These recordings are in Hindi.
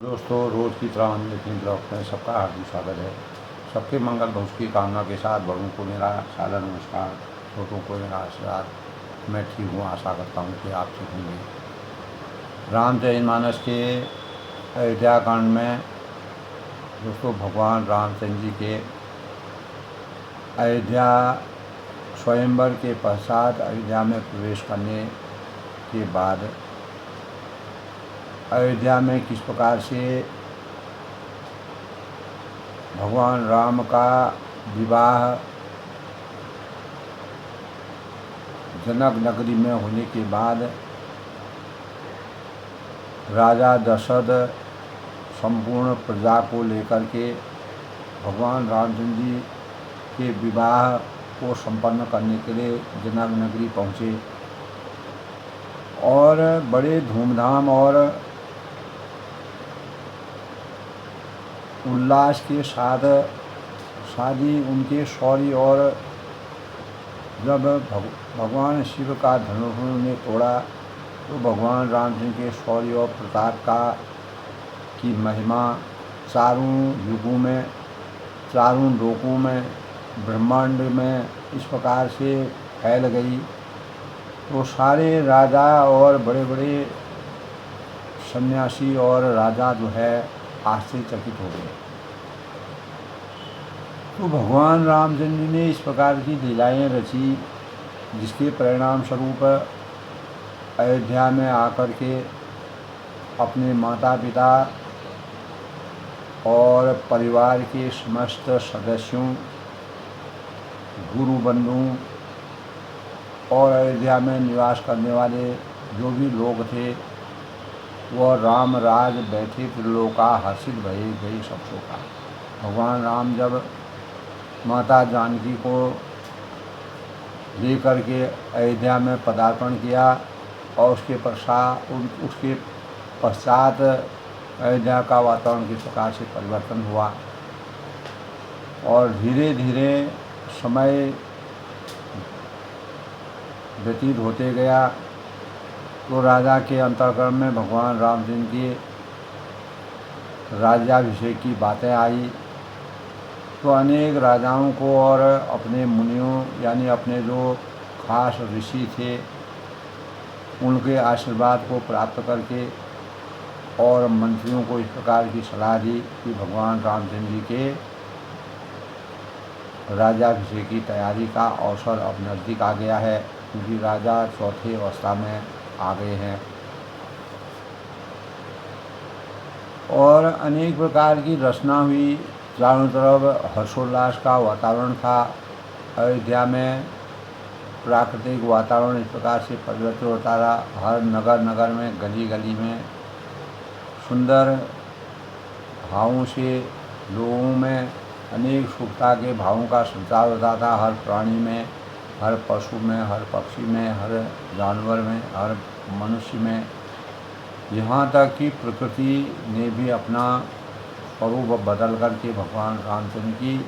दोस्तों, रोज़ की तरह हम लेकिन ब्लॉग में सबका हार्दिक स्वागत है। सबके मंगल भविष्य की कामना के साथ बड़ों को मेरा सादर नमस्कार, छोटों को मेरा आशीर्वाद। मैं ठीक हूँ, आशा करता हूँ कि आप ठीक होंगे। रामचरितमानस के अयोध्या कांड में दोस्तों भगवान रामचंद्र जी के अयोध्या स्वयंवर के पश्चात अयोध्या में प्रवेश करने के बाद अयोध्या में किस प्रकार से भगवान राम का विवाह जनक नगरी में होने के बाद राजा दशरथ संपूर्ण प्रजा को लेकर के भगवान रामचंद्र जी के विवाह को संपन्न करने के लिए जनक नगरी पहुँचे और बड़े धूमधाम और उल्लास के साथ शादी उनके शौर्य और जब भगवान शिव का धनुष ने तोड़ा तो भगवान रामचंद्र के शौर्य और प्रताप की महिमा चारों युगों में, चारों लोकों में, ब्रह्मांड में इस प्रकार से फैल गई तो सारे राजा और बड़े बड़े सन्यासी और राजा जो है आश्चर्यचकित हो गए। तो भगवान रामचंद्र जी ने इस प्रकार की लीलाएं रची जिसके परिणाम स्वरूप अयोध्या में आकर के अपने माता पिता और परिवार के समस्त सदस्यों, गुरु बंधुओं और अयोध्या में निवास करने वाले जो भी लोग थे वह राम राज बैठे त्रिलोका हर्षित भये गई सब शोका। भगवान राम जब माता जानकी को लेकर के अयोध्या में पदार्पण किया और उसके पश्चात अयोध्या का वातावरण किस प्रकार से परिवर्तन हुआ और धीरे धीरे समय व्यतीत होते गया तो राजा के अंतःकरण में भगवान रामचंद्र के राज्याभिषेक की बातें आई तो अनेक राजाओं को और अपने मुनियों यानी अपने जो खास ऋषि थे उनके आशीर्वाद को प्राप्त करके और मंत्रियों को इस प्रकार की सलाह दी कि भगवान रामचंद्र जी के राज्याभिषेक की तैयारी का अवसर अब नज़दीक आ गया है क्योंकि राजा चौथे अवस्था में आ गए हैं और अनेक प्रकार की रचना हुई। चारों तरफ हर्षोल्लास का वातावरण था। अयोध्या में प्राकृतिक वातावरण इस प्रकार से परिवर्तित होता रहा। हर नगर नगर में, गली गली में सुंदर भावों से लोगों में अनेक सुखता के भावों का संचार होता था। हर प्राणी में, हर पशु में, हर पक्षी में, हर जानवर में, हर मनुष्य में, यहाँ तक कि प्रकृति ने भी अपना स्वरूप बदल करके भगवान रामचंद्र की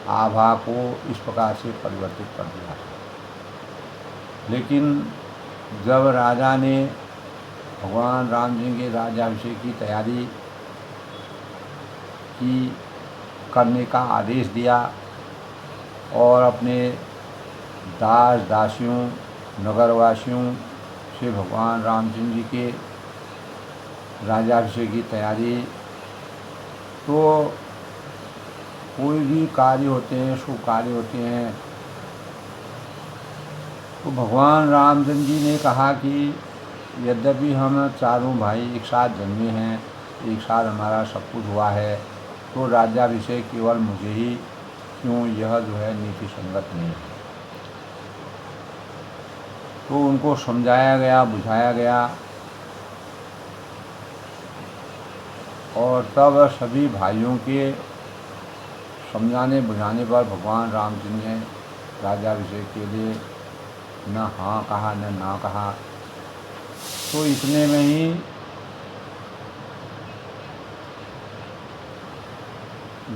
आभा को इस प्रकार से परिवर्तित कर दिया। लेकिन जब राजा ने भगवान राम जी के राज्याभिषेक की तैयारी करने का आदेश दिया और अपने दास दासियों, नगरवासियों से भगवान रामचंद्र जी के राज्याभिषेक की तैयारी तो कोई भी कार्य होते हैं, शुभ कार्य होते हैं तो भगवान रामचंद्र जी ने कहा कि यद्यपि हम चारों भाई एक साथ जन्मे हैं, एक साथ हमारा सब कुछ हुआ है तो राज्याभिषेक केवल मुझे ही क्यों, यह जो है नीति संगत नहीं है। तो उनको समझाया गया, बुझाया गया और तब सभी भाइयों के समझाने बुझाने पर भगवान रामचंद्र ने राज्याभिषेक के लिए न हाँ कहा न ना कहा। तो इतने में ही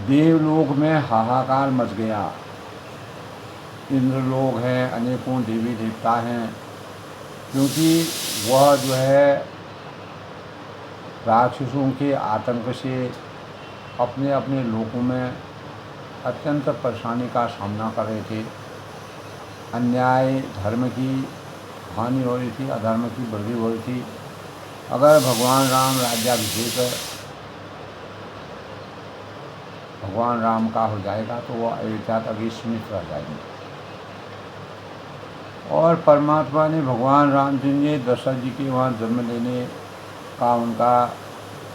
देवलोक में हाहाकार मच गया। इंद्रलोक हैं, अनेकों देवी देवता हैं क्योंकि वह जो है राक्षसों के आतंक से अपने अपने लोकों में अत्यंत परेशानी का सामना कर रहे थे। अन्याय धर्म की हानि हो रही थी, अधर्म की वृद्धि हो रही थी। अगर भगवान राम का हो जाएगा तो वह अयोध्या तक ही सीमित रह जाएंगे। और परमात्मा ने भगवान रामचंद्र जी दशरथ जी के वहाँ जन्म लेने का उनका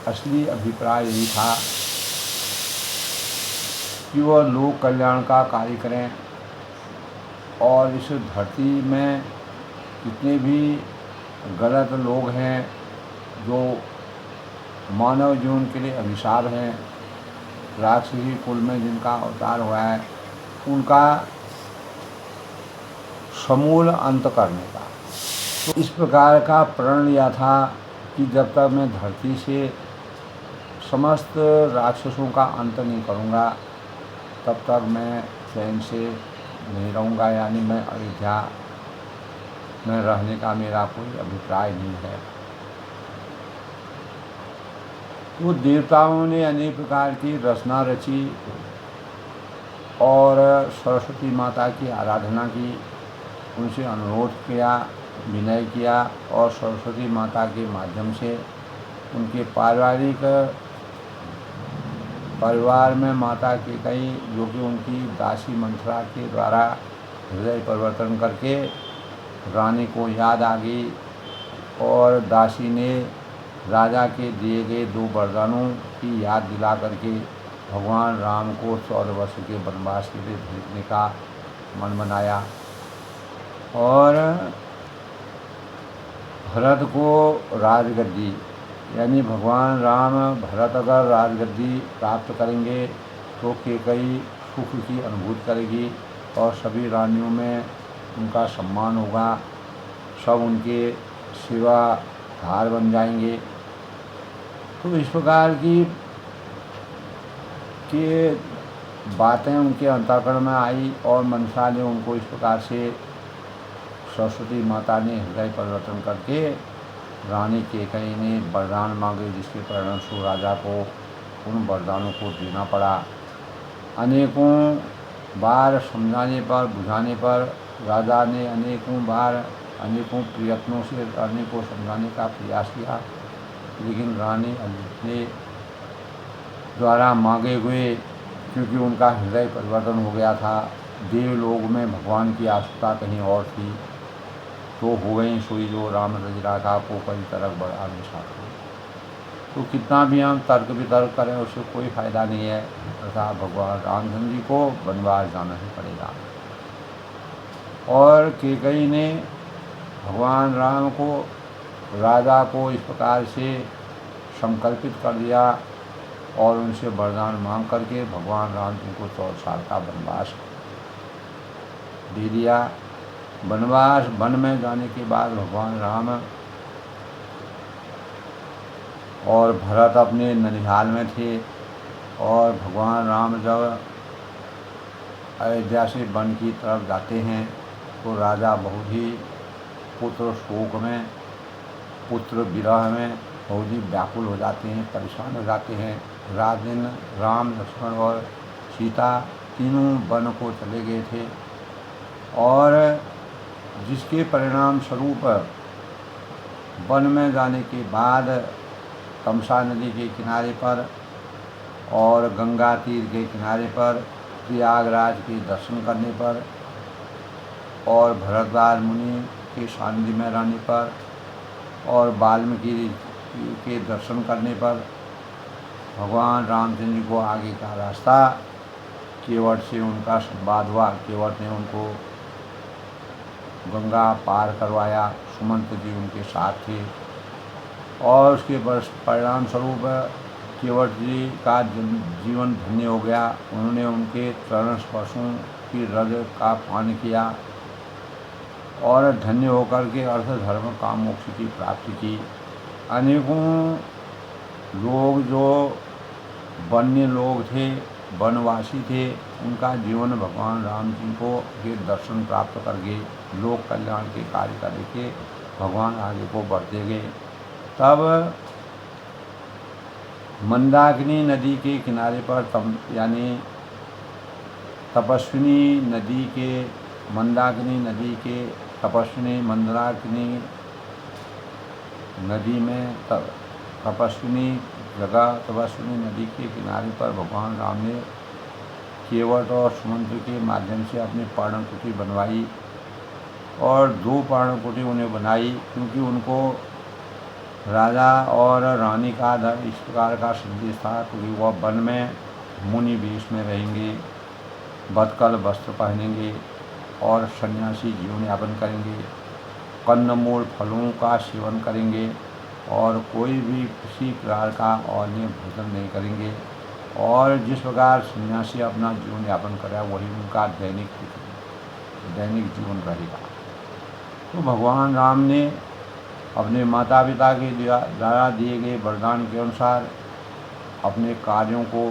असली अभिप्राय यही था कि वह लोक कल्याण का कार्य करें और इस धरती में जितने भी गलत लोग हैं जो मानव जीवन के लिए अभिशाप हैं, राक्षसी कुल में जिनका अवतार हुआ है, उनका समूल अंत करने का। तो इस प्रकार का प्रण लिया था कि जब तक मैं धरती से समस्त राक्षसों का अंत नहीं करूँगा तब तक मैं चैन से नहीं रहूँगा, यानी मैं अयोध्या में रहने का मेरा कोई अभिप्राय नहीं है। तो देवताओं ने अनेक प्रकार की रचना रची और सरस्वती माता की आराधना की, उनसे अनुरोध किया, विनय किया और सरस्वती माता के माध्यम से उनके परिवार में माता के कई जो कि उनकी दासी मंथरा के द्वारा हृदय परिवर्तन करके रानी को याद आ गई और दासी ने राजा के दिए गए 2 वरदानों की याद दिला करके भगवान राम को 14 वर्ष के वनवास के लिए भेजने का मन बनाया और भरत को राजगद्दी, यानी भगवान राम भरत अगर राजगद्दी प्राप्त करेंगे तो कैकेयी सुख की अनुभूति करेगी और सभी रानियों में उनका सम्मान होगा, सब उनके सेवाधार बन जाएंगे। तो इस प्रकार की बातें उनके अंतःकरण में आई और मनसा ने उनको इस प्रकार से सरस्वती माता ने हृदय परिवर्तन करके रानी कैकेयी ने वरदान मांगे, जिसके परिणामस्वरूप राजा को उन वरदानों को देना पड़ा। अनेकों बार समझाने पर बुझाने पर राजा ने अनेकों बार अनेकों प्रयत्नों से रानी को समझाने का प्रयास किया, लेकिन रानी अपने द्वारा मांगे हुए, क्योंकि उनका हृदय परिवर्तन हो गया था, देवलोक में भगवान की आस्था कहीं और थी, तो हो गई सोई जो राम रजरा का पोखरी तरक बड़ा निशान। तो कितना भी हम तर्क वितर्क करें उससे कोई फ़ायदा नहीं है, तथा भगवान रामचंद्र जी को वनवास जाना ही पड़ेगा। और कैकेयी ने भगवान राम को राजा को इस प्रकार से संकल्पित कर दिया और उनसे वरदान मांग करके भगवान राम जी को 14 साल का वनवास दे दिया। वन में जाने के बाद भगवान राम और भरत अपने ननिहाल में थे और भगवान राम जब अयोध्या से वन की तरफ जाते हैं तो राजा बहुत ही पुत्र शोक में, पुत्र विरह में बहुत ही व्याकुल हो जाते हैं, परेशान हो जाते हैं। रात दिन राम, लक्ष्मण और सीता तीनों वन को चले गए थे और जिसके परिणाम स्वरूप वन में जाने के बाद तमसा नदी के किनारे पर और गंगा तीर के किनारे पर प्रयागराज के दर्शन करने पर और भरद्वाज मुनि के सानिध्य में रहने पर और वाल्मीकि के दर्शन करने पर भगवान रामचंद्र जी को आगे का रास्ता केवट से उनका संवाद हुआ। केवट ने उनको गंगा पार करवाया, सुमंत जी उनके साथ थे और उसके परिणाम स्वरूप केवट जी का जीवन धन्य हो गया। उन्होंने उनके चरण स्पर्शों की रज का पान किया और धन्य होकर के अर्थ धर्म काम मोक्ष की प्राप्ति की। अनेकों लोग जो वन्य लोग थे, वनवासी थे, उनका जीवन भगवान राम जी को के दर्शन प्राप्त करके लोक कल्याण के कार्य करके भगवान आगे को बढ़ते गए। तब मंदाकिनी नदी के किनारे पर यानी तपस्विनी नदी के मंदाकिनी नदी के तपस्विनी मंदाकिनी नदी में तपस्विनी जगह तपस्विनी नदी के किनारे पर भगवान राम ने केवट और सुमंत्र के माध्यम से अपनी पर्णकुटी बनवाई और 2 पर्णकुटी उन्हें बनाई, क्योंकि उनको राजा और रानी का इस प्रकार का संदेश था कि वह वन में मुनि वेश में रहेंगे, बदकल वस्त्र पहनेंगे और सन्यासी जीवन यापन करेंगे, कंदमूल फलों का सेवन करेंगे और कोई भी किसी प्रकार का अन्य भोजन नहीं करेंगे, और जिस प्रकार सन्यासी अपना जीवन यापन करे वही उनका दैनिक जीवन रहेगा। तो भगवान राम ने अपने माता पिता के द्वारा दिए गए वरदान के अनुसार अपने कार्यों को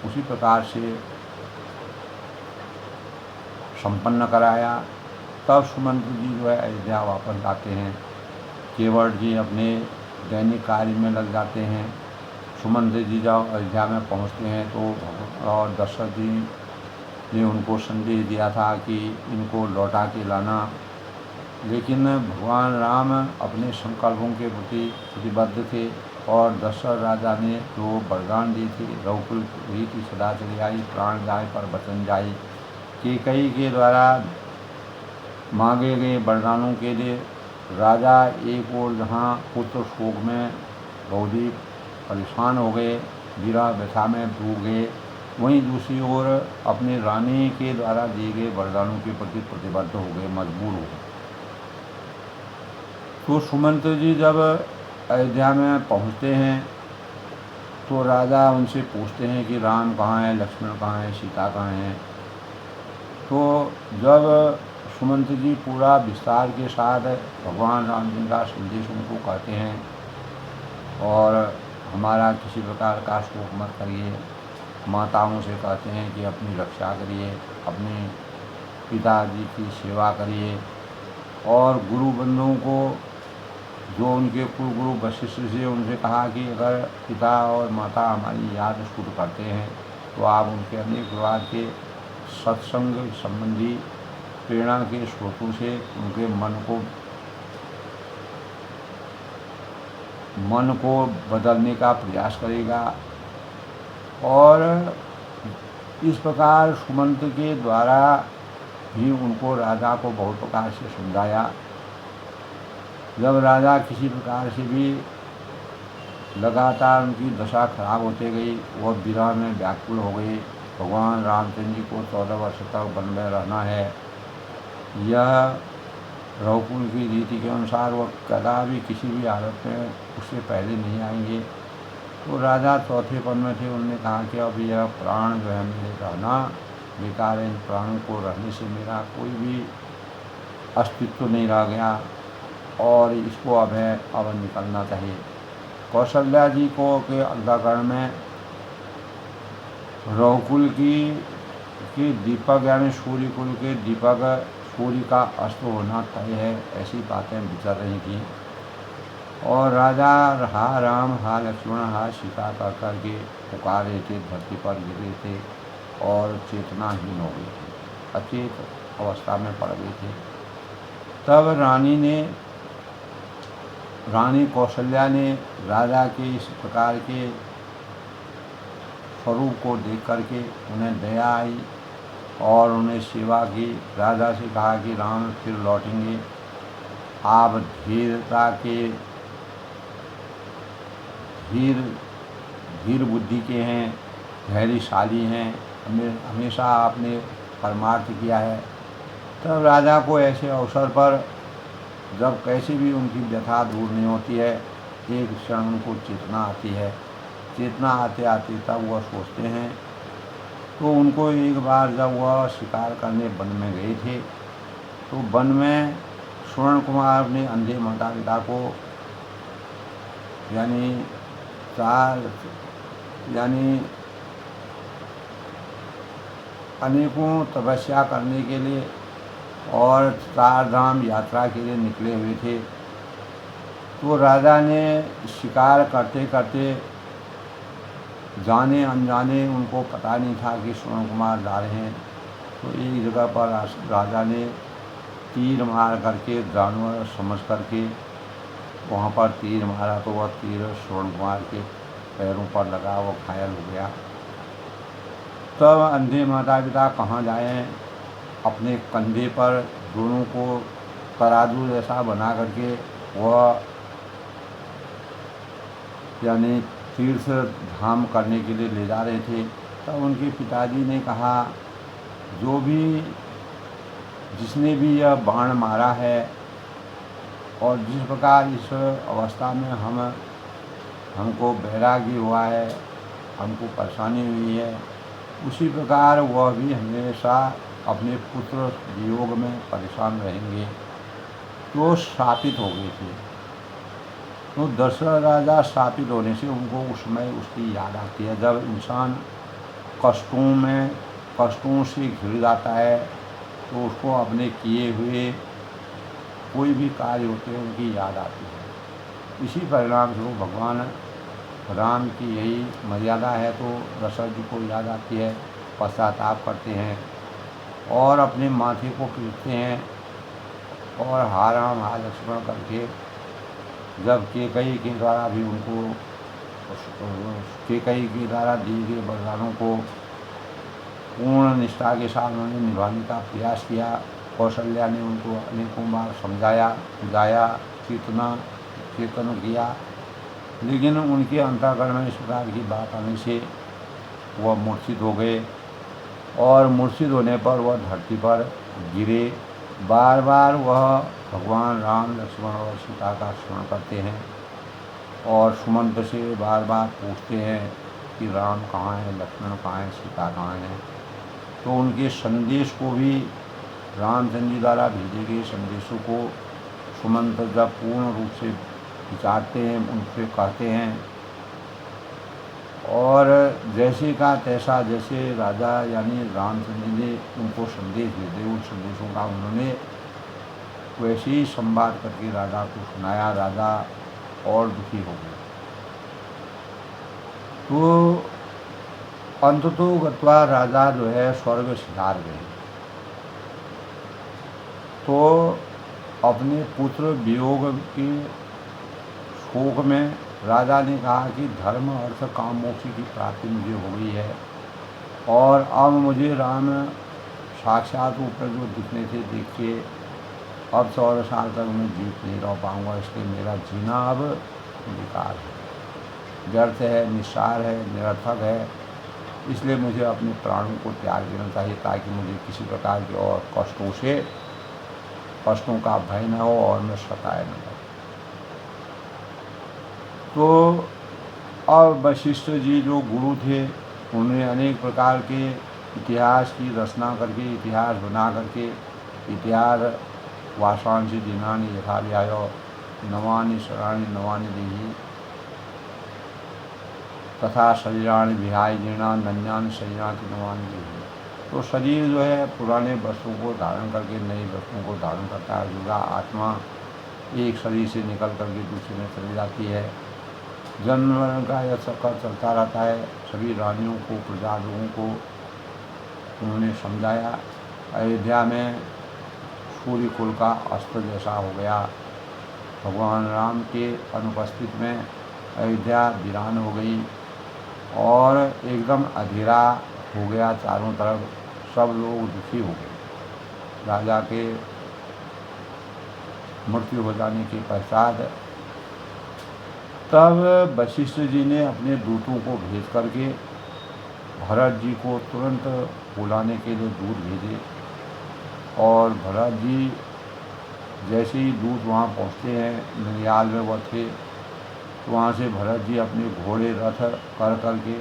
उसी प्रकार से संपन्न कराया। तब सुमंत्र जी जो है अयोध्या वापस जाते हैं, केवट जी अपने दैनिक कार्य में लग जाते हैं। सुमंत्र जी जब अयोध्या में पहुंचते हैं तो और दशरथ जी ने उनको संदेश दिया था कि इनको लौटा के लाना, लेकिन भगवान राम अपने संकल्पों के प्रति प्रतिबद्ध थे और दशरथ राजा ने जो वरदान दिए थे, रघुकुल रीति सदा चली आई, प्राण जाए पर वचन जाए, कैकेयी के द्वारा मांगे गए वरदानों के लिए राजा एक ओर जहाँ पुत्र शोक में बहुत ही परेशान हो गए, विरह व्यथा में डूब गए, वहीं दूसरी ओर अपनी रानी के द्वारा दिए गए वरदानों के प्रति प्रतिबद्ध हो गए, मजबूर हो गए। तो सुमंत्र जी जब अयोध्या में पहुँचते हैं तो राजा उनसे पूछते हैं कि राम कहाँ है, लक्ष्मण कहाँ है, सीता कहाँ है। तो जब सुमंत्र जी पूरा विस्तार के साथ भगवान राम जी का संदेश उनको कहते हैं और हमारा किसी प्रकार का शोक मत करिए, माताओं से कहते हैं कि अपनी रक्षा करिए, अपने पिताजी की सेवा करिए, और गुरु बंधुओं को जो उनके कुल गुरु वशिष्ठ से उनसे कहा कि अगर पिता और माता हमारी याद स्फुट करते हैं तो आप उनके अनेक प्रकार के सत्संग संबंधी प्रेरणा के स्रोतों से उनके मन को बदलने का प्रयास करेगा। और इस प्रकार सुमंत्र के द्वारा भी उनको राजा को बहुत प्रकार से समझाया। जब राजा किसी प्रकार से भी लगातार उनकी दशा खराब होते गई, वह विरह में व्याकुल हो गए। भगवान रामचंद्र जी को 14 वर्ष तक वन में रहना है, यह रघुकुल की रीति के अनुसार वह कदापि किसी भी हालत में उससे पहले नहीं आएंगे। तो राजा चौथे पद में थे, उन्होंने कहा कि अब यह प्राण जो है मेरे रहना बेकार है, इन प्राणों को रहने से मेरा कोई भी अस्तित्व नहीं रह गया और इसको अब निकलना चाहिए। कौशल्या जी को के अंतःकरण में रघुकुल की दीपक यानी सूर्यकुल के दीपक सूर्य का अस्त होना तय है, ऐसी बातें विचर रही थी। और राजा हा राम हा लक्ष्मण हा सीता कर के पुकार रहे थे, धरती पर गिर रहे थे और चेतनाहीन हो गए थे, अचेत अवस्था में पड़ गए थे। तब रानी कौशल्या ने राजा के इस प्रकार के स्वरूप को देख करके उन्हें दया आई और उन्हें सेवा की। राजा से कहा कि राम फिर लौटेंगे, आप धीरता के धीर बुद्धि के हैं, धैर्यशाली हैं, हमेशा आपने परमार्थ किया है। तब राजा को ऐसे अवसर पर जब कैसे भी उनकी व्यथा दूर नहीं होती है, एक क्षण उनको चेतना आती है। चेतना आते आते तब वह सोचते हैं। तो उनको एक बार जब वह शिकार करने वन में गए थे तो वन में स्वर्ण कुमार अपने अंधे माता पिता को यानी अनेकों तपस्या करने के लिए और 4 धाम यात्रा के लिए निकले हुए थे। तो राजा ने शिकार करते करते जाने अनजाने उनको पता नहीं था कि श्रवण कुमार जा रहे हैं। तो एक जगह पर राजा ने तीर मार करके जानवर समझ करके वहाँ पर तीर मारा, तो वह तीर श्रवण कुमार के पैरों पर लगा, वो घायल हो गया। तब अंधे माता पिता कहाँ जाएं, अपने कंधे पर दोनों को तराजू जैसा बना करके वह यानी तीर्थ धाम करने के लिए ले जा रहे थे। तब उनके पिताजी ने कहा, जो भी जिसने भी यह बाण मारा है और जिस प्रकार इस अवस्था में हमको वैराग्य हुआ है, हमको परेशानी हुई है, उसी प्रकार वह भी हमेशा अपने पुत्र वियोग में परेशान रहेंगे। तो श्रापित हो गए थे। तो दशरथ राजा श्रापित होने से उनको उस समय उसकी याद आती है। जब इंसान कष्टों से घिर जाता है तो उसको अपने किए हुए कोई भी कार्य होते हैं उनकी याद आती है। इसी परिणाम से भगवान राम की यही मर्यादा है, तो दशरथ जी को याद आती है, पश्चाताप करते हैं और अपने माथे को पीटते हैं और हा राम हा लक्ष्मण करके जब केकई के द्वारा भी उनको केकई के द्वारा दिए गए वरदानों को पूर्ण निष्ठा के साथ उन्होंने निभाने का प्रयास किया। कौशल्या ने उनको अनेकों बार समझाया, बुझाया, चेतन किया, लेकिन उनके अंतःकरण में इस प्रकार की बात आने से वह मूर्छित हो गए और मूर्छित होने पर वह धरती पर गिरे। बार बार वह भगवान राम, लक्ष्मण और सीता का स्मरण करते हैं और सुमंत से बार बार पूछते हैं कि राम कहाँ है, लक्ष्मण कहाँ है, सीता कहाँ है। तो उनके संदेश को भी रामचंद्र जी द्वारा भेजे गए संदेशों को सुमंत जब पूर्ण रूप से विचारते हैं, उनसे कहते हैं और जैसे का तैसा, जैसे राजा यानी रामचंद्र जी ने उनको संदेश भेजे, उन संदेशों का उन्होंने वैसे ही संवाद करके राजा को सुनाया। राजा और दुखी हो गए। तो अंततो गत्वा राजा जो है स्वर्ग सिधार गए। तो अपने पुत्र वियोग के शोक में राजा ने कहा कि धर्म अर्थ काम मोक्ष की प्राप्ति मुझे हो गई है और अब मुझे राम साक्षात ऊपर जो दिखने थे देख के अब 100 साल तक मैं जीवित नहीं रह पाऊँगा, इसलिए मेरा जीना अब बेकार है, व्यर्थ है, निस्सार है, निरर्थक है। इसलिए मुझे अपने प्राणों को त्याग देना चाहिए ताकि मुझे किसी प्रकार के और कष्टों का भय न हो और मैं सताए न हो। तो अब वशिष्ठ जी जो गुरु थे उन्होंने अनेक प्रकार के इतिहास की रचना करके, इतिहास बना करके, इतिहास वासांसी दिनानि यथा व्यायो नवानि शराणि नवानि देहि तथा शरीराणि विहाय जीर्णा नन्यानि शरीराणि नवानि देहि। तो शरीर जो है पुराने वस्तुओं को धारण करके नई वस्तुओं को धारण करता है। युवा आत्मा एक शरीर से निकल करके दूसरे में चली जाती है। जन्म मरण का यह चक्कर चलता रहता है। सभी रानियों को, प्रजा लोगों को उन्होंने समझाया। अयोध्या में सूर्य कुल का अस्त्र जैसा हो गया। भगवान राम के अनुपस्थित में अयोध्या वीरान हो गई और एकदम अंधेरा हो गया चारों तरफ। सब लोग दुखी हो गए। राजा के मृत्यु हो जाने के पश्चात तब वशिष्ठ जी ने अपने दूतों को भेज करके भरत जी को तुरंत बुलाने के लिए दूत भेजे और भरत जी जैसे ही दूत वहाँ पहुँचते हैं, ननिहाल में वह थे, तो वहाँ से भरत जी अपने घोड़े रथ कर करके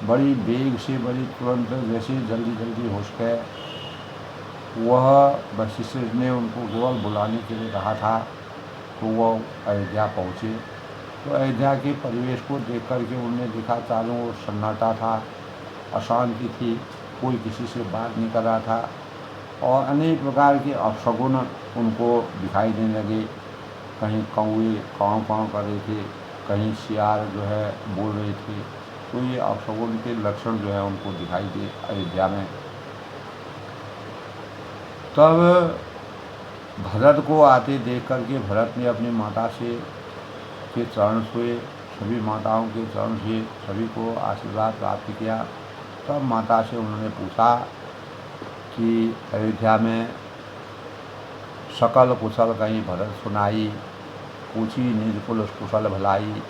बड़ी वेग से, बड़ी तुरंत जैसे जल्दी हो सके, वह वशिष्ठ ने उनको केवल बुलाने के लिए कहा था। तो वह अयोध्या पहुँचे। तो अयोध्या के परिवेश को देख करके उन्होंने देखा चारों ओर सन्नाटा था, अशांति थी, कोई किसी से बात नहीं कर रहा था और अनेक प्रकार के अपशगुन उनको दिखाई देने लगे। कहीं कौवे काँव काँव कर रहे थे, कहीं सियार जो है बोल रहे थे, कोई अपशगुन के लक्षण जो है उनको दिखाई दे अयोध्या में। तब भरत को आते देख करके भरत ने अपनी माता से के चरण छुए, सभी माताओं के चरण छुए, सभी को आशीर्वाद प्राप्त किया। तब माता से उन्होंने पूछा कि अयोध्या में सकल कुशल कहीं भरत सुनाई, पूछी निज कुल कुशल भलाई,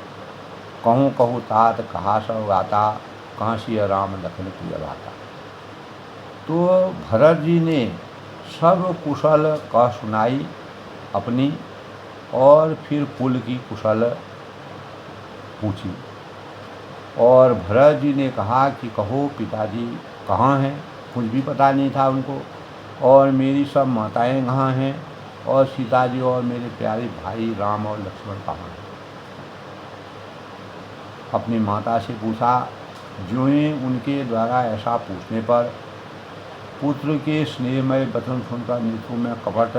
कहूँ कहूँ तात कहा सब गाता, कहाँ सिया राम लखन प्रिय भाता। तो भरत जी ने सब कुशल कह सुनाई अपनी, और फिर कुल की कुशल पूछी। और भरत जी ने कहा कि कहो पिताजी कहाँ हैं, कुछ भी पता नहीं था उनको, और मेरी सब माताएं कहाँ हैं, और सीता जी और मेरे प्यारे भाई राम और लक्ष्मण कहाँ हैं। अपनी माता से पूछा। ज्यों ही उनके द्वारा ऐसा पूछने पर पुत्र के स्नेहमय वचन सुनकर नेत्रों में कपट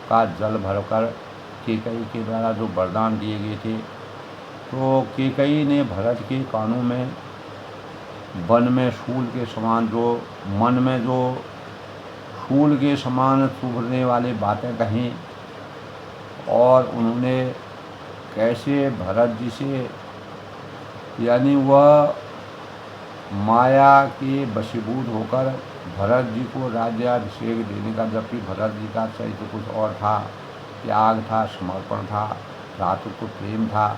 का जल भरकर केकई के द्वारा जो वरदान दिए गए थे, तो केकई ने भरत के कानों में वन में शूल के समान, जो मन में जो शूल के समान चुभने वाली बातें कहीं, और उन्होंने कैसे भरत जी से, यानी वह माया के वशीभूत होकर भरत जी को राज्याभिषेक देने का, जबकि भरत जी का चरित्र कुछ और था, त्याग था, समर्पण था, भ्रातृत्व प्रेम था,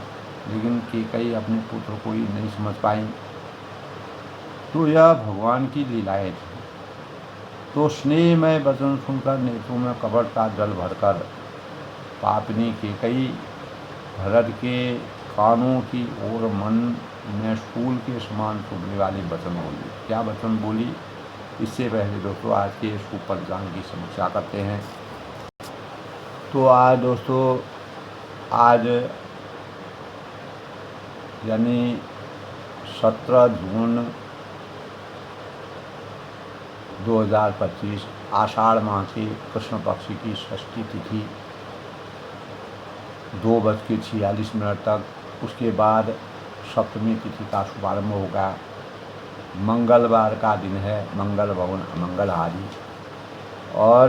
लेकिन केकई अपने पुत्र को ही नहीं समझ पाई। तो यह भगवान की लीलाएं थी। तो स्नेहमय वचन सुनकर नेत्रों में कपट का जल भरकर पापनी केकई भरत के कानों की ओर मन में शूल के समान चुभने वाली वचन बोली। क्या वचन बोली, इससे पहले दोस्तों आज के शुभ पंचांग की समीक्षा करते हैं। तो आज दोस्तों, आज यानी 17 जून 2025 आषाढ़ माह की कृष्ण पक्ष की षष्ठी तिथि 2:46 तक, उसके बाद सप्तमी तिथि का शुभारंभ होगा। मंगलवार का दिन है, मंगल भवन अमंगलहारी, और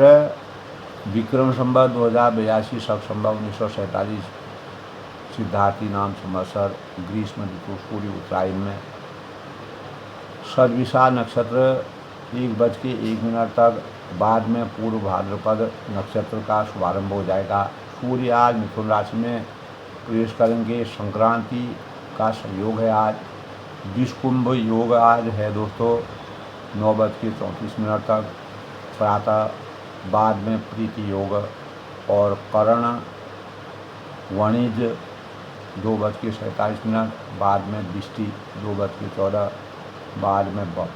विक्रम संवत 2082 शक संवत 1947 सिद्धार्थी नाम संवत्सर ग्रीष्म ऋतु सूर्य उत्तरायण में सद्विशा नक्षत्र 1:01 तक, बाद में पूर्व भाद्रपद नक्षत्र का शुभारंभ हो जाएगा। सूर्य आज मिथुन राशि में प्रवेश करेंगे। संक्रांति का संयोग है आज। विषकुंभ योग आज है दोस्तों 9:34 तक प्रातः, बाद में प्रीति योग, और कर्ण वाणिज्य 2:47, बाद में दृष्टि 2:14, बाद में बप।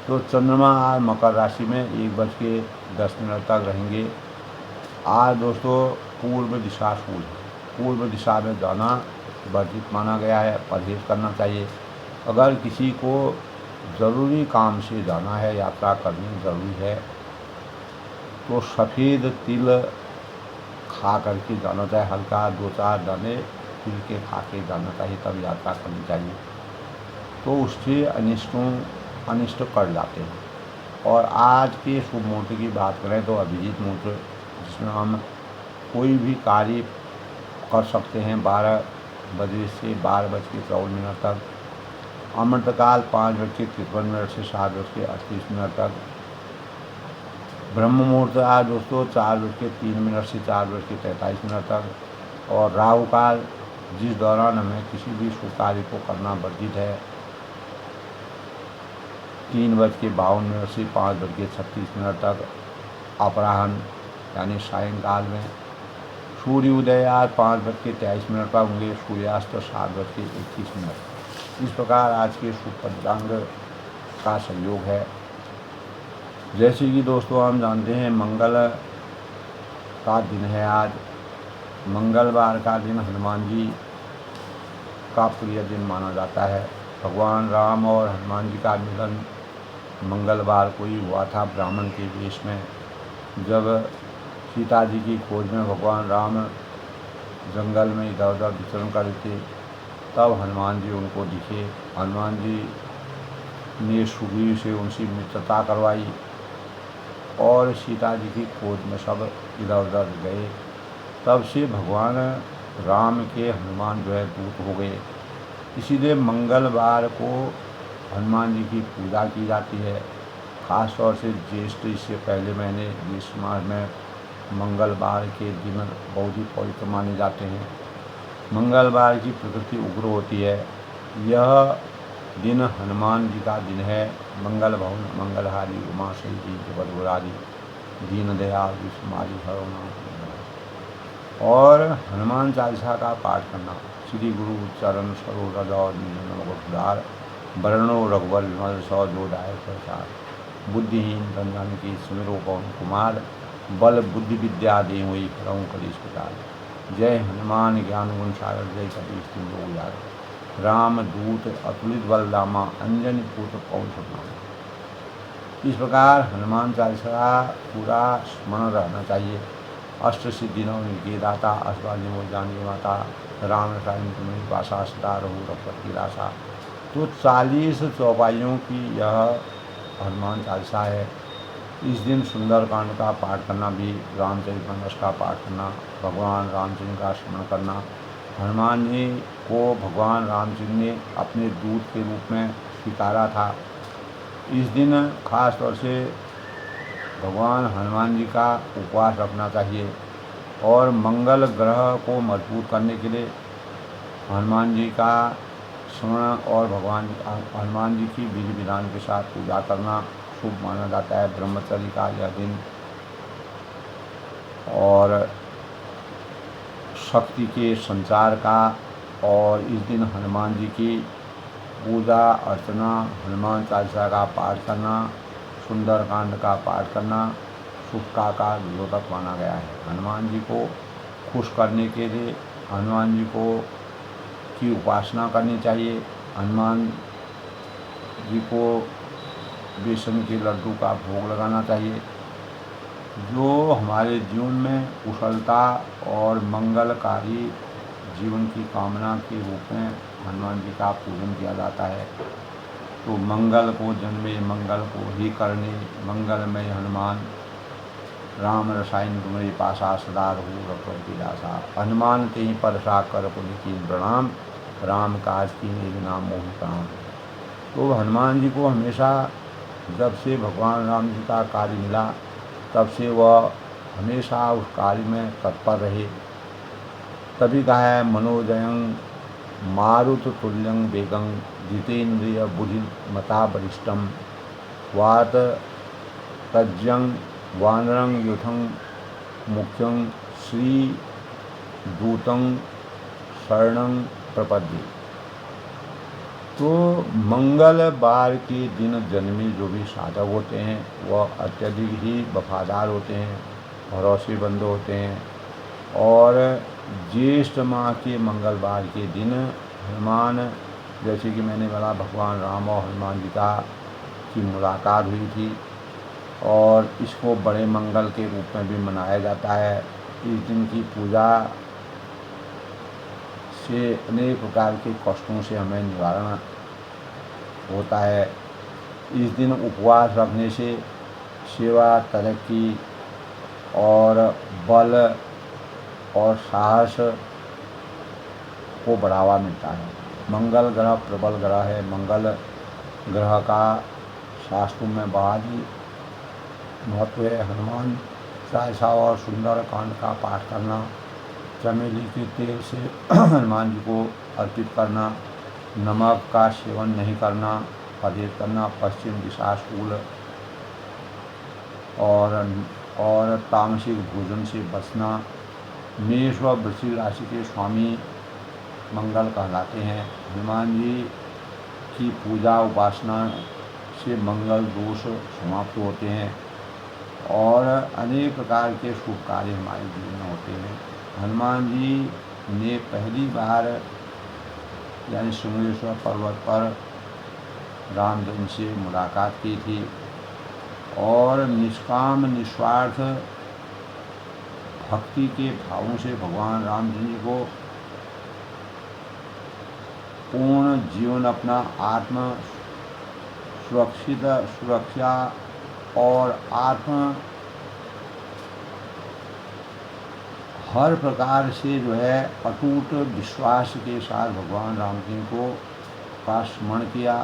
तो चंद्रमा आज मकर राशि में 1:10 तक रहेंगे। आज दोस्तों पूर्व दिशा सूझ, पूर्व दिशा में जाना वर्जित माना गया है, परहेज करना चाहिए। अगर किसी को ज़रूरी काम से जाना है, यात्रा करनी ज़रूरी है, तो सफ़ेद तिल खा करके जाना चाहिए। हल्का 2-4 दाने तिल के खा के जाना चाहिए, तब यात्रा करनी चाहिए। तो उससे अनिष्ट कट जाते हैं। और आज के शुभ मुहूर्त की बात करें तो अभिजीत मुहूर्त, जिसमें हम कोई भी कार्य कर सकते हैं 12 बजे से 12:54 तक। अमृतकाल 5:53 से 7:38 तक। ब्रह्म मुहूर्त आज दोस्तों 4:03 से 4:43 तक। और राहु काल, जिस दौरान हमें किसी भी शुभ कार्य को करना वर्जित है, 3:52 से 5:36 तक। अपराह्न यानी सायंकाल में। सूर्य उदय आज 5:23 पर होंगे, सूर्यास्त 7:31। इस प्रकार आज के शुभ पंचांग का संयोग है। जैसे कि दोस्तों हम जानते हैं मंगल का दिन है आज। मंगलवार का दिन हनुमान जी का प्रिय दिन माना जाता है। भगवान राम और हनुमान जी का मिलन मंगलवार को ही हुआ था ब्राह्मण के वेश में। जब सीता जी की खोज में भगवान राम जंगल में इधर उधर विचरण कर रहे थे, तब हनुमान जी उनको दिखे। हनुमान जी ने सुग्रीव से उनसे मित्रता करवाई और सीता जी की खोज में सब इधर उधर गए। तब से भगवान राम के हनुमान जो है दूत हो गए। इसीलिए मंगलवार को हनुमान जी की पूजा की जाती है। ख़ास तौर से ज्येष्ठ, इससे पहले महीने ज्येष्ठ मास में मंगलवार के दिन बहुत ही पवित्र माने जाते हैं। मंगलवार की प्रकृति उग्र होती है। यह दिन हनुमान जी का दिन है। मंगल भवन मंगलहारी उमा सहित जगतगुरारी दीन दयाल विष्णुमारी हरो। और हनुमान चालीसा का पाठ करना। श्री गुरु चरण सरोज और निजर वर्णो रघुवर विमल सौ जो दाय प्रसार बुद्धिहीन रंजन की सुमिरो पवन कुमार बल बुद्धि विद्या दे हुई परम कलेश प्रकार। जय हनुमान ज्ञान गुण सागर जय कपीश तिम लोग यार राम दूत अतुलित बल रामा अंजनी पुत्र पवन सुनाम। इस प्रकार हनुमान चालीसा पूरा स्मरण रहना चाहिए। अष्ट सिद्धि नौ के दाता असवानी जानी माता राम रसायन तुम्हें पाशा सदा रहू रघुपति की राशा। तो 40 चौपाइयों की यह हनुमान चालीसा है। इस दिन सुंदरकांड का पाठ करना भी, रामचरितमानस का पाठ करना, भगवान रामचंद्र का स्मरण करना। हनुमान जी को भगवान रामचंद्र ने अपने दूत के रूप में स्वीकारा था। इस दिन खास तौर से भगवान हनुमान जी का उपवास रखना चाहिए और मंगल ग्रह को मजबूत करने के लिए हनुमान जी का स्मरण और हनुमान जी की विधि विधान के साथ पूजा करना शुभ माना जाता है। ब्रह्मचर्य का यह दिन और शक्ति के संचार का, और इस दिन हनुमान जी की पूजा अर्चना, हनुमान चालीसा का पाठ करना, सुंदरकांड का पाठ करना शुभ का द्योतक माना गया है। हनुमान जी को खुश करने के लिए हनुमान जी को की उपासना करनी चाहिए। हनुमान जी को बेसन के लड्डू का भोग लगाना चाहिए। जो हमारे जीवन में कुशलता और मंगलकारी जीवन की कामना के रूप में हनुमान जी का पूजन किया जाता है। तो मंगल को जन्मे मंगल को ही करने मंगलमय हनुमान राम रसायन तुम्हारी पासा सदा रहू रघुपति की आशा। हनुमान तेहि पर साकर पुनि कीन प्रणाम राम काज की नाम मोहि प्रणाम। तो हनुमान जी को हमेशा जब से भगवान राम जी का कार्य मिला तब से वह हमेशा उस कार्य में तत्पर रहे। तभी कहा है मनोजयं मारुत तुल्यं वेगं जितेन्द्रिय बुद्धि मता वरिष्ठम वात तज्जं वानरं युथं मुख्यं श्री दूतं शरणं प्रपद्ये। तो मंगलवार के दिन जन्मे जो भी साधक होते हैं वह अत्यधिक ही वफादार होते हैं, भरोसेमंद होते हैं। और ज्येष्ठ माह के मंगलवार के दिन हनुमान, जैसे कि मैंने बोला, भगवान राम और हनुमान जी की मुलाकात हुई थी और इसको बड़े मंगल के रूप में भी मनाया जाता है। इस दिन की पूजा से अनेक प्रकार के कष्टों से हमें निवारण होता है। इस दिन उपवास रखने से सेवा, तरक्की और बल और साहस को बढ़ावा मिलता है। मंगल ग्रह प्रबल ग्रह है। मंगल ग्रह का शास्त्रों में बहुत ही महत्व है। हनुमान चालीसा और सुंदरकांड का पाठ करना, चमेली के तेल से हनुमान जी को अर्पित करना, नमक का सेवन नहीं करना, परहेज करना, पश्चिम दिशा शूल और तामसिक भोजन से बचना। मेष व वृश्चिक राशि के स्वामी मंगल कहलाते हैं। हनुमान जी की पूजा उपासना से मंगल दोष समाप्त होते हैं और अनेक प्रकार के शुभ कार्य हमारे जीवन में होते हैं। हनुमान जी ने पहली बार यानी सिंहेश्वर पर्वत पर रामचंद्र से मुलाकात की थी और निष्काम निस्वार्थ भक्ति के भावों से भगवान रामचंद्र जी को पूर्ण जीवन अपना आत्म सुरक्षा और आत्म हर प्रकार से जो है अटूट विश्वास के साथ भगवान राम जी को का स्मरण किया,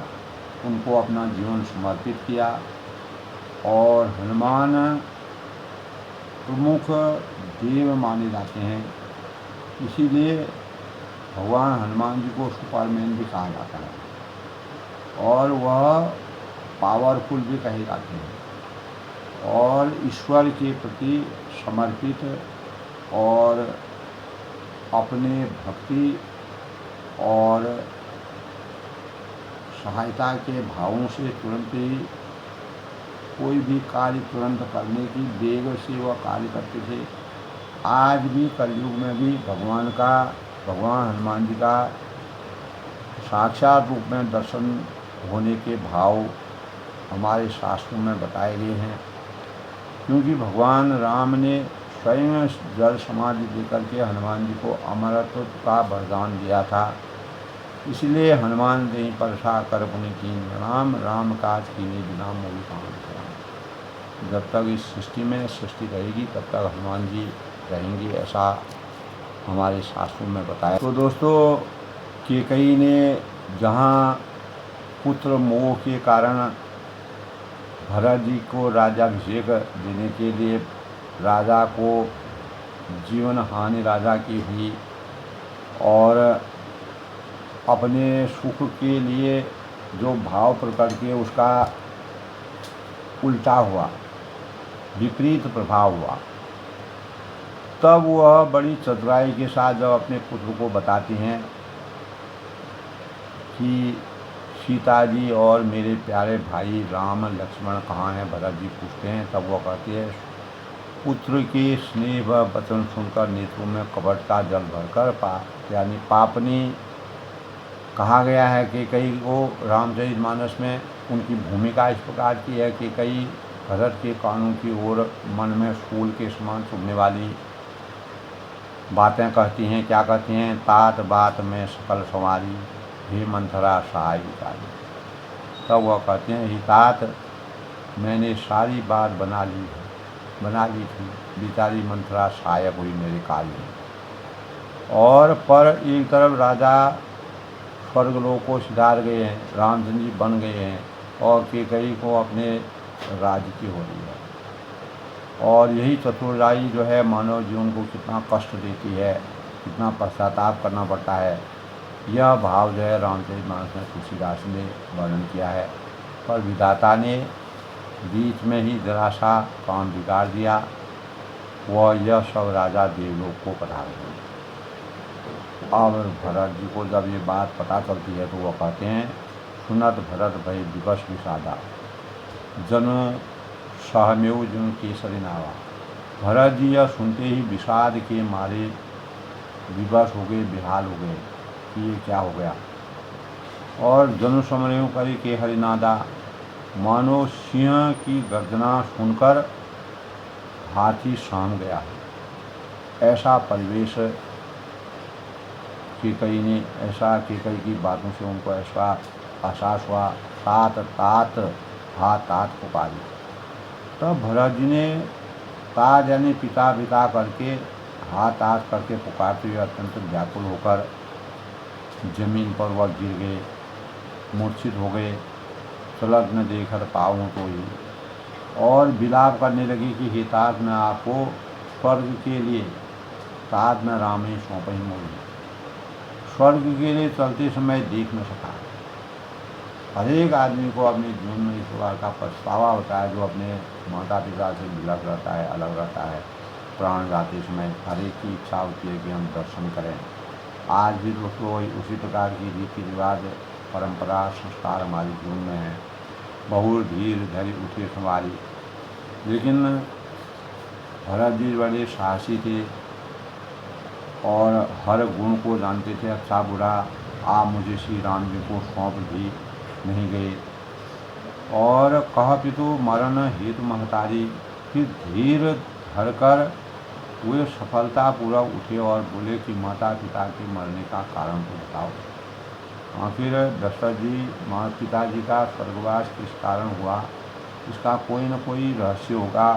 उनको अपना जीवन समर्पित किया। और हनुमान प्रमुख देव माने जाते हैं, इसीलिए भगवान हनुमान जी को सुपरमैन भी कहा जाता है और वह पावरफुल भी कहे जाते हैं और ईश्वर के प्रति समर्पित और अपने भक्ति और सहायता के भावों से तुरंत ही कोई भी कार्य तुरंत करने की वेग से वह कार्य करते थे। आज भी कलयुग में भी भगवान हनुमान जी का साक्षात रूप में दर्शन होने के भाव हमारे शास्त्रों में बताए गए हैं, क्योंकि भगवान राम ने स्वयं जल समाधि देकर के हनुमान जी को अमरत्व का वरदान दिया था। इसलिए हनुमान देहि परसा कर पुनि कीन राम, राम काज कीने बिना मोहि काम। जब तक इस सृष्टि में सृष्टि रहेगी तब तक हनुमान जी रहेंगे, ऐसा हमारे शास्त्रों में बताया। तो दोस्तों, कैकेयी ने जहाँ पुत्र मोह के कारण भरत जी को राज्याभिषेक देने के लिए राजा को जीवन हानि राजा की हुई और अपने सुख के लिए जो भाव प्रकट किए उसका उल्टा हुआ, विपरीत प्रभाव हुआ, तब वह बड़ी चतुराई के साथ जब अपने पुत्र को बताती हैं कि सीता जी और मेरे प्यारे भाई राम लक्ष्मण कहाँ हैं, भरत जी पूछते हैं, तब वह कहती है पुत्र के स्नेह व वचन सुनकर नेत्रों में कपट का जल भरकर यानी पापनी कहा गया है। कैकेयी को रामचरितमानस में उनकी भूमिका इस प्रकार की है कि कई भरत के कानों की ओर मन में सूल के समान चुभने वाली बातें कहती हैं। क्या कहती हैं? तात बात में सकल संवारी, हे मंथरा सहाय विचारी। तब वह कहते हैं, ही तात मैंने सारी बात बना ली थी, बेचारी मंथरा सहायक हुई मेरे कार्य में। और पर एक तरफ राजा स्वर्गलोक को सिधार गए हैं, रामचंद्र जी बन गए हैं और कैकेयी को अपने राज्य की हो रही है। और यही चतुराई जो है मानव जीवन को कितना कष्ट देती है, कितना पश्चाताप करना पड़ता है, यह भाव जो है रामचरितमानस में तुलसीदास ने वर्णन किया है। पर विधाता ने बीच में ही जरा सा काम बिगाड़ दिया, वह यह सब राजा देवलोक को पधार गए। अब भरत जी को जब ये बात पता चलती है तो वह कहते हैं, सुनत भरत भय विवश विषादा, जनु सहमेव जनु केसरी नावा। भरत जी यह सुनते ही विषाद के मारे विवश हो गए, बेहाल हो गए कि ये क्या हो गया। और जनु समरेव करे के हरिनादा, मानो सिंह की गर्जना सुनकर हाथी साम गया है। ऐसा परिवेश कैकेयी की बातों से उनको ऐसा एहसास हुआ। तात तात हा तात पुकारी। तब भरत जी ने तात यानी पिता पिता करके हा तात करके पुकारते हुए अत्यंत व्याकुल होकर जमीन पर वह गिर गए, मूर्छित हो गए। चलत न देखकर पाऊँ तो ही, और विलाप करने लगी कि हे तात, मैं आपको स्वर्ग के लिए तात में राम ही सौंप ही मोड़ी, स्वर्ग के लिए चलते समय देख न सका। हर एक आदमी को अपने जीवन में इस प्रकार का पछतावा होता है, जो अपने माता पिता से विलग रहता है, अलग रहता है। प्राण जाते समय हर एक की इच्छा होती है कि हम दर्शन करें। आज भी दोस्तों उसी प्रकार की रीति रिवाज, परंपरा, संस्कार हमारे जीवन में है। बहुत धीर धैर्य उठे संवारी। लेकिन भरत जी बड़े साहसी थे और हर गुण को जानते थे, अच्छा बुरा। आप मुझे श्री राम जी को सौंप भी नहीं गए। और कह पितु मरण हेतु महतारी, फिर धीर धरकर वे सफलतापूर्वक उठे और बोले कि माता पिता के मरने का कारण तो बताओ। आखिर दशरथ जी पिताजी का स्वर्गवास किस कारण हुआ, इसका कोई न कोई रहस्य होगा,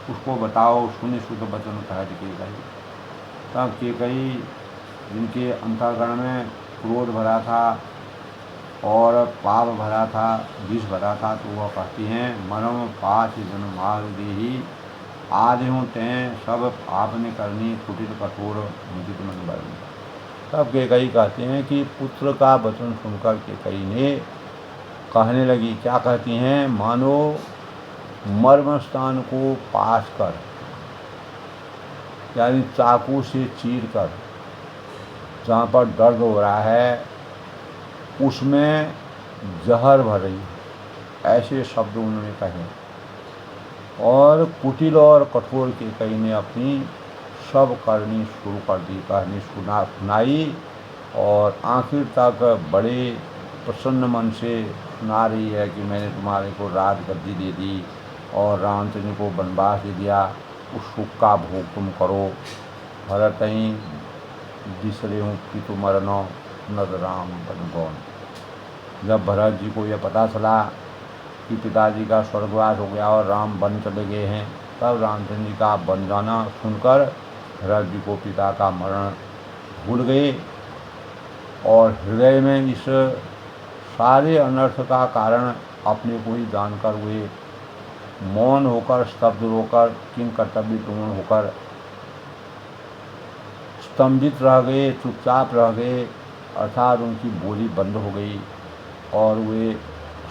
उसको बताओ। सुनि सुत वचन कहत केकई। तब केकई, जिनके अंतःकरण में क्रोध भरा था और पाप भरा था, विष भरा था, तो वह कहती हैं, मरम पाछ जन मार देही, आदि हूँ तें सब आपने करनी, कुटिल कठोर मुदित मन बरनी। तब केकई कहते हैं कि पुत्र का वचन सुनकर केकई ने कहने लगी, क्या कहती हैं, मानो मर्म स्थान को पास कर, यानी चाकू से चीर कर, जहाँ पर दर्द हो रहा है उसमें जहर भर रही, ऐसे शब्द उन्होंने कहे। और कुटिल और कठोर केकई ने अपनी सब करनी शुरू कर दी, कहनी सुनाई, और आखिर तक बड़े प्रसन्न मन से सुना रही है कि मैंने तुम्हारे को राजगद्दी दे दी और रामचंद्र को वनवास दे दिया, उस सुख का भोग तुम करो। भरत ही बिसरे हूँ पितु मरनो, नर राम बन गौन। जब भरत जी को यह पता चला कि पिताजी का स्वर्गवास हो गया और राम वन चले गए हैं, तब रामचंद्र जी का वन जाना सुनकर भरत जी को पिता का मरण भूल गए और हृदय में इस सारे अनर्थ का कारण अपने को ही जानकर हुए मौन होकर, स्तब्ध होकर, किन कर्तव्य पूर्ण होकर स्तंभित रह गए, चुपचाप रह गए, अर्थात उनकी बोली बंद हो गई और वे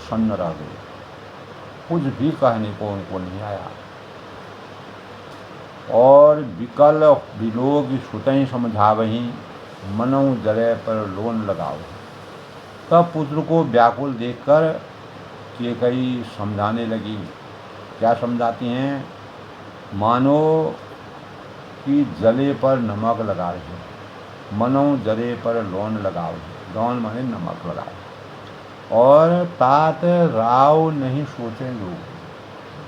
सन्न रह गए। कुछ भी कहने को उनको नहीं आया। और विकल विलोक सुतई समझावही, मनऊ जरे पर लोन लगाओ। तब पुत्र को व्याकुल देखकर केकई समझाने लगी। क्या समझाती हैं, मानो कि जले पर नमक लगा रहे, मनऊ जरे पर लोन लगाओ, लोन माने नमक लगाओ। और तात राव नहीं सोचे लोग,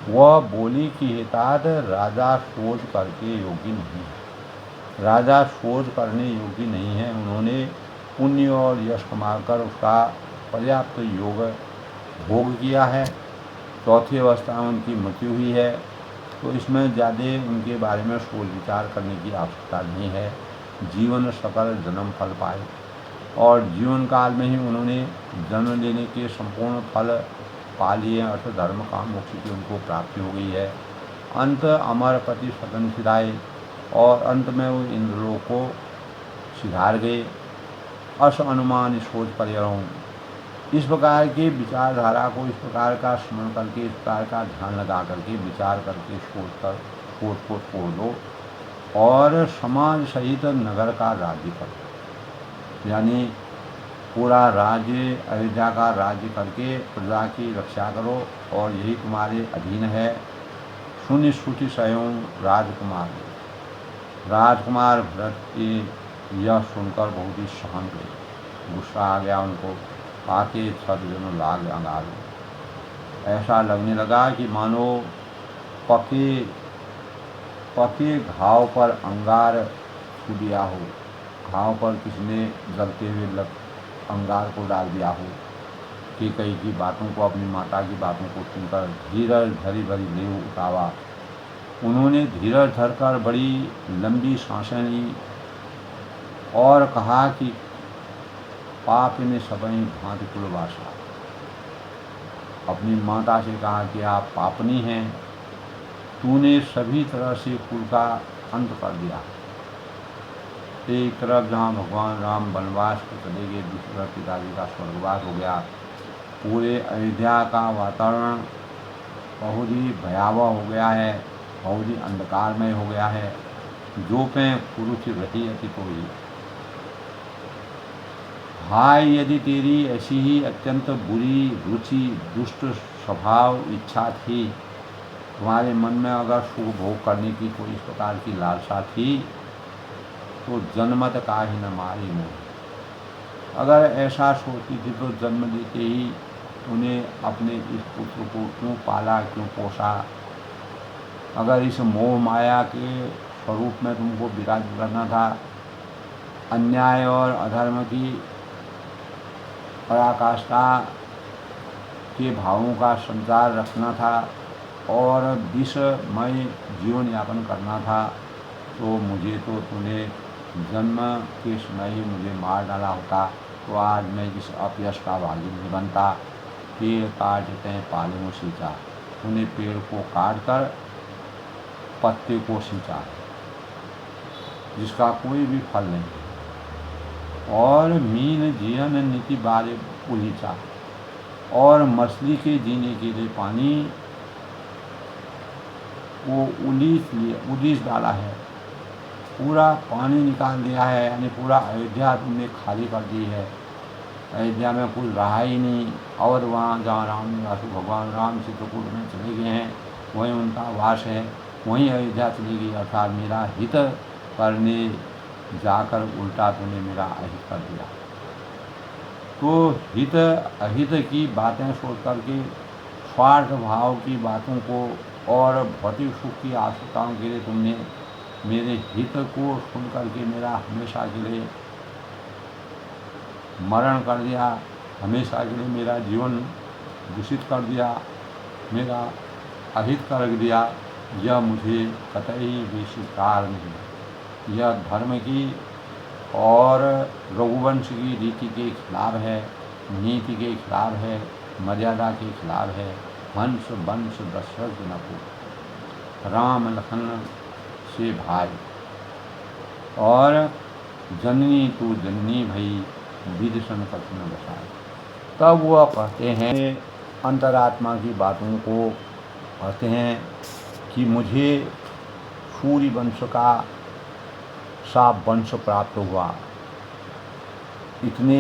वह बोली कि हे तात, राजा सोच करके योगी नहीं है, राजा सोच करने योगी नहीं है। उन्होंने पुण्य और यश कमाकर उसका पर्याप्त योग भोग किया है, चौथी अवस्था में उनकी मृत्यु हुई है, तो इसमें ज़्यादा उनके बारे में सोच विचार करने की आवश्यकता नहीं है। जीवन सकल जन्म फल पाए और जीवन काल में ही उन्होंने जन्म लेने के संपूर्ण फल पा लिए, अर्थ धर्म काम मोक्ष की उनको प्राप्ति हो गई है। अंत अमर पति सदन सिधाए और अंत में वो इंद्रलोक को सिधार गए। अस अनुमान सोच परिहरों, इस प्रकार की विचारधारा को, इस प्रकार का स्मरण करके, इस प्रकार का ध्यान लगा करके, विचार करके सोच को छोड़ दो और समाज सहित नगर का राज्य करो, यानी पूरा राज्य, अयोध्या का राज्य करके प्रजा की रक्षा करो और यही तुम्हारे अधीन है। सुनि श्रुति स्वयं राजकुमार, राजकुमार भरत की यह सुनकर बहुत ही सहम गए, गुस्सा आ गया उनको, आके छद्म लाग अंगार। ऐसा लगने लगा कि मानो पके घाव पर अंगार छू दिया हो, घाव पर किसने जलते हुए अंगार को डाल दिया हो। केकई की बातों को, अपनी माता की बातों को सुनकर धीरज धरी भरी लेव उठावा। उन्होंने धीरज धरकर बड़ी लंबी सांसें ली और कहा कि पाप ने सबई भांति कुलवासा। अपनी माता से कहा कि आप पापनी हैं, तूने सभी तरह से कुल का अंत कर दिया। एक तरफ जहाँ भगवान राम वनवास को चले गए, दूसरी तरफ पिताजी का स्वर्गवास हो गया। पूरे अयोध्या का वातावरण बहुत ही भयावह हो गया है, बहुत ही अंधकारमय हो गया है। जो पे पुरुष रही अति तो ही हाय, यदि तेरी ऐसी ही अत्यंत बुरी रुचि, दुष्ट स्वभाव, इच्छा थी, तुम्हारे मन में अगर सुख भोग करने की कोई इस प्रकार की लालसा थी, तो जन्मत का ही न मारी मोह। अगर ऐसा सोचती थी तो जन्म लेते ही उन्हें अपने इस पुत्र को क्यों पाला, क्यों पोसा। अगर इस मोह माया के स्वरूप में तुमको विराज करना था, अन्याय और अधर्म की पराकाष्ठा के भावों का संचार रखना था और विषमय जीवन यापन करना था, तो मुझे तो तूने जन्म के समय ही मुझे मार डाला होता, तो आज मैं इस अपयश का भागी नहीं बनता। पेड़ काटते हैं पाले में सींचा, तूने पेड़ को काट कर पत्ते को सींचा जिसका कोई भी फल नहीं है। और मीन जीवन नीति बारे उलीचा, और मछली के जीने के लिए पानी वो उलीस डाला है, पूरा पानी निकाल दिया है, यानी पूरा अयोध्या तुमने खाली कर दी है। अयोध्या में कुछ रहा ही नहीं, और वहाँ जहाँ राम निवास भगवान राम चित्रकूट में चले गए हैं वहीं उनका वास है, वहीं अयोध्या चली गई। अर्थात मेरा हित करने जाकर उल्टा तूने मेरा अहित कर दिया। तो हित अहित की बातें सोच करके, स्वार्थ भाव की बातों को और भौतिक सुख की आशंकाओं के लिए तुमने मेरे हित को सुन करके मेरा हमेशा के लिए मरण कर दिया, हमेशा के लिए मेरा जीवन दूषित कर दिया, मेरा अहित कर दिया। यह मुझे कतई भी स्वीकार नहीं। यह धर्म की और रघुवंश की रीति के खिलाफ है, नीति के खिलाफ है, मर्यादा के खिलाफ है। हंस वंश दशरथ नकुल राम लखन से भाई, और जननी तू जननी भई विदिशन कथन बसाए। तब वह कहते हैं, अंतरात्मा की बातों को कहते हैं कि मुझे सूर्य वंश का सा वंश प्राप्त हुआ। इतने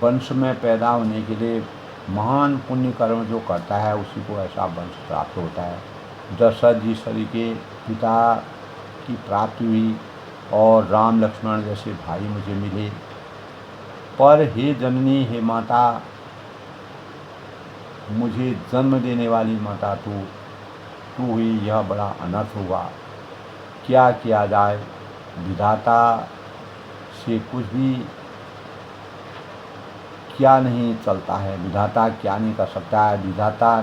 वंश में पैदा होने के लिए महान पुण्य कर्म जो करता है उसी को ऐसा वंश प्राप्त होता है। दशरथ जी सरी के पिता की प्राप्ति हुई और राम लक्ष्मण जैसे भाई मुझे मिले। पर हे जननी, हे माता, मुझे जन्म देने वाली माता तू हुई, यह बड़ा अनर्थ हुआ। क्या किया जाए, विधाता से कुछ भी क्या नहीं चलता है, विधाता क्या नहीं कर सकता है। विधाता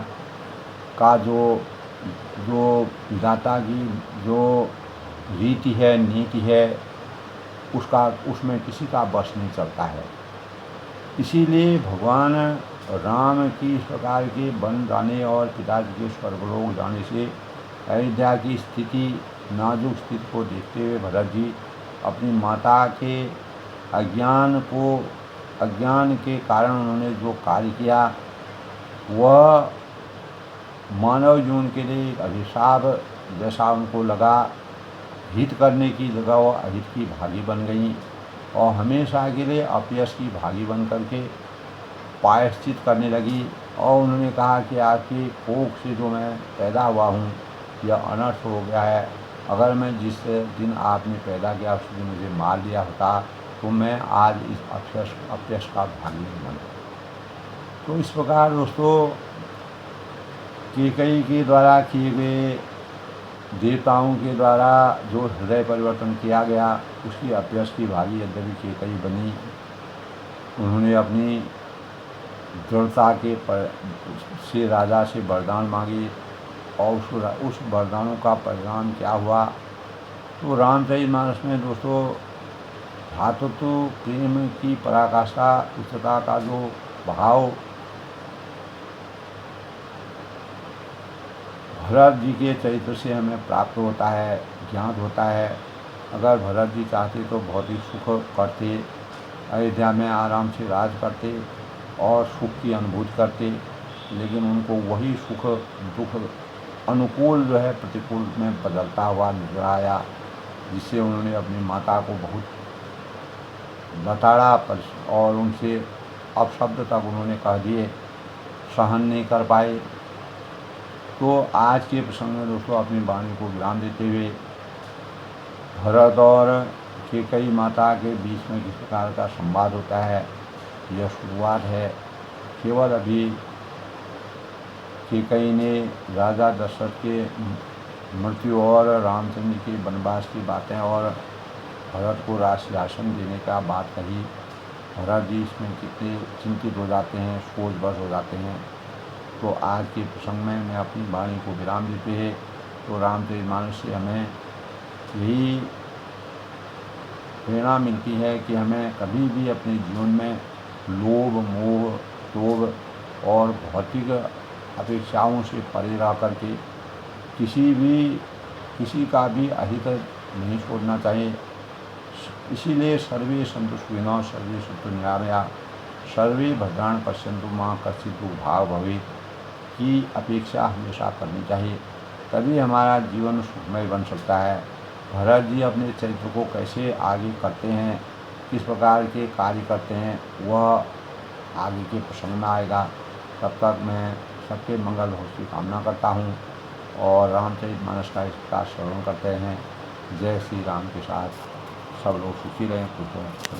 का जो विधाता की जो रीति है, नीति है, उसमें किसी का बस नहीं चलता है। इसीलिए भगवान राम की इस प्रकार के वन जाने और पिताजी के स्वर्गलोक जाने से अयोध्या की स्थिति, नाजुक स्थिति को देखते हुए भरत जी अपनी माता के अज्ञान के कारण उन्होंने जो कार्य किया वह मानव जीवन के लिए एक अभिशाप जैसा उनको लगा। हित करने की जगह वो अहित की भागी बन गई और हमेशा के लिए अपयश की भागी बन करके प्रायश्चित करने लगी। और उन्होंने कहा कि आपकी कोख से जो मैं पैदा हुआ हूँ यह अनर्थ हो गया है। अगर मैं जिस दिन आपने पैदा किया उस दिन मुझे मार दिया होता तो मैं आज इस अपयश का भागी नहीं बनता। तो इस प्रकार दोस्तों कैकेयी के द्वारा किए गए देवताओं के द्वारा जो हृदय परिवर्तन किया गया उसकी अपयश की भागी यद्यपि कैकेयी बनी। उन्होंने अपनी दृढ़ता से राजा से वरदान मांगी और उस वरदानों का परिणाम क्या हुआ। तो रामचरितमानस में दोस्तों भ्रातृत्व प्रेम की पराकाष्ठा, उच्चता का जो भाव भरत जी के चरित्र से हमें प्राप्त होता है, ज्ञात होता है। अगर भरत जी चाहते तो भौतिक सुख करते, अयोध्या में आराम से राज करते और सुख की अनुभूति करते, लेकिन उनको वही सुख दुख अनुकूल जो है प्रतिकूल में बदलता हुआ नजर आया, जिससे उन्होंने अपनी माता को बहुत लताड़ा और उनसे अपशब्द तक उन्होंने कह दिए, सहन नहीं कर पाए। तो आज के प्रसंग में दोस्तों अपनी वाणी को विराम देते हुए भरत और कैकेयी माता के बीच में किस प्रकार का संवाद होता है यह शुरुआत है। केवल अभी कैकेयी ने राजा दशरथ के मृत्यु और रामचंद्र के वनवास की बातें और भरत को राज सिंहासन देने का बात कही, भरत जी इसमें कितने चिंतित हो जाते हैं, सोचवश हो जाते हैं। तो आज के प्रसंग में मैं अपनी वाणी को विराम देते हैं। तो रामचरितमानस से हमें यही प्रेरणा मिलती है कि हमें कभी भी अपने जीवन में लोभ, मोह, लोभ और भौतिक अपेक्षाओं से परे रह करके किसी का भी अहित नहीं छोड़ना चाहिए। इसीलिए सर्वे सन्तु सुखिनः, सर्वे सन्तु निरामयाः, सर्वे भद्राणि पश्यन्तु मा कश्चित् दुर्भाग् भवेत् की अपेक्षा हमेशा करनी चाहिए। तभी हमारा जीवन सुखमय बन सकता है। भरत जी अपने चरित्र को कैसे आगे करते हैं, किस प्रकार के कार्य करते हैं, वह आगे के प्रसंग में आएगा। तब तक मैं सबके मंगल हो की कामना करता हूँ और रामचरितमानस का इस प्रकार श्रवण करते हैं। जय श्री राम के साथ सब लोग सुखी रहें, खुश रहें।